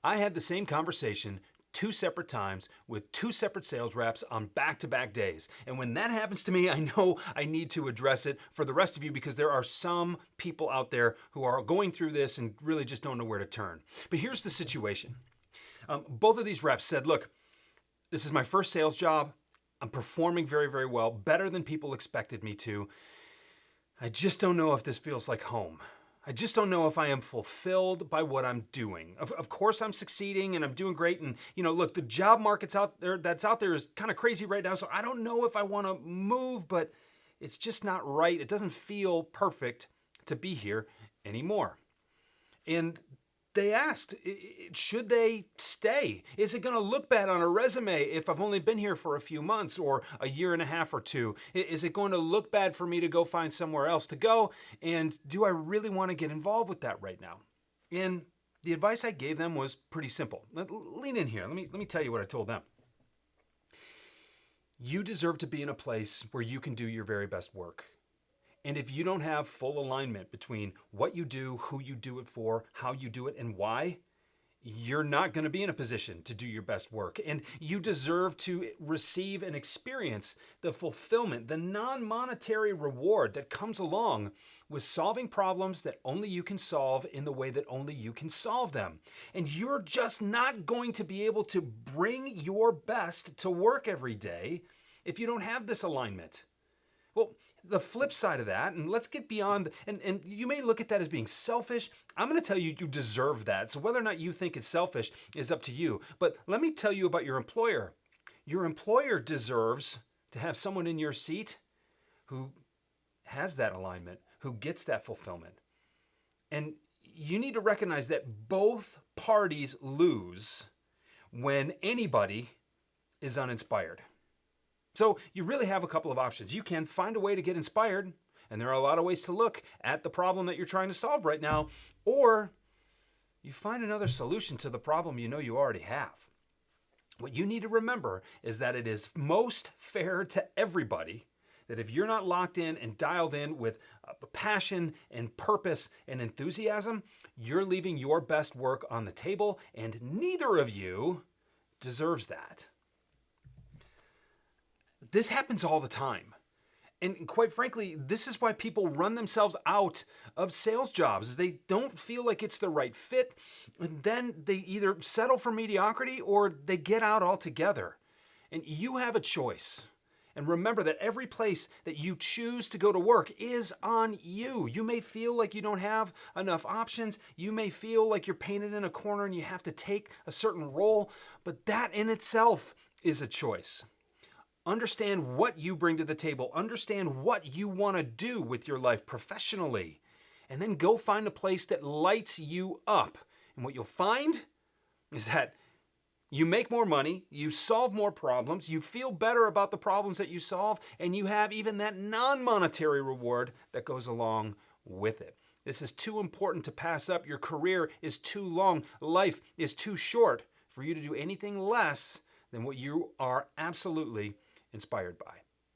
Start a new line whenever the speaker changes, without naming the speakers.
I had the same conversation two separate times with two separate sales reps on back-to-back days. And when that happens to me, I know I need to address it for the rest of you because there are some people out there who are going through this and really just don't know where to turn. But here's the situation. Both of these reps said, look, this is my first sales job. I'm performing very, very well, better than people expected me to. I just don't know if this feels like home. I just don't know if I am fulfilled by what I'm doing. Of course I'm succeeding and I'm doing great. And look, the job market's out there is kind of crazy right now. So I don't know if I want to move, but it's just not right. It doesn't feel perfect to be here anymore. And they asked, should they stay? Is it going to look bad on a resume if I've only been here for a few months or a year and a half or two? Is it going to look bad for me to go find somewhere else to go? And do I really want to get involved with that right now? And the advice I gave them was pretty simple. Lean in here. Let me tell you what I told them. You deserve to be in a place where you can do your very best work. And if you don't have full alignment between what you do, who you do it for, how you do it, and why, you're not going to be in a position to do your best work. And you deserve to receive and experience the fulfillment, the non-monetary reward that comes along with solving problems that only you can solve in the way that only you can solve them. And you're just not going to be able to bring your best to work every day if you don't have this alignment. Well, the flip side of that, and let's get beyond, and you may look at that as being selfish. I'm going to tell you, you deserve that. So whether or not you think it's selfish is up to you. But let me tell you about your employer. Your employer deserves to have someone in your seat who has that alignment, who gets that fulfillment. And you need to recognize that both parties lose when anybody is uninspired. So you really have a couple of options. You can find a way to get inspired, and there are a lot of ways to look at the problem that you're trying to solve right now, or you find another solution to the problem you know you already have. What you need to remember is that it is most fair to everybody that if you're not locked in and dialed in with passion and purpose and enthusiasm, you're leaving your best work on the table, and neither of you deserves that. This happens all the time. And quite frankly, this is why people run themselves out of sales jobs, is they don't feel like it's the right fit. And then they either settle for mediocrity or they get out altogether. And you have a choice. And remember that every place that you choose to go to work is on you. You may feel like you don't have enough options. You may feel like you're painted in a corner and you have to take a certain role. But that in itself is a choice. Understand what you bring to the table. Understand what you want to do with your life professionally. And then go find a place that lights you up. And what you'll find is that you make more money, you solve more problems, you feel better about the problems that you solve, and you have even that non-monetary reward that goes along with it. This is too important to pass up. Your career is too long. Life is too short for you to do anything less than what you are absolutely inspired by.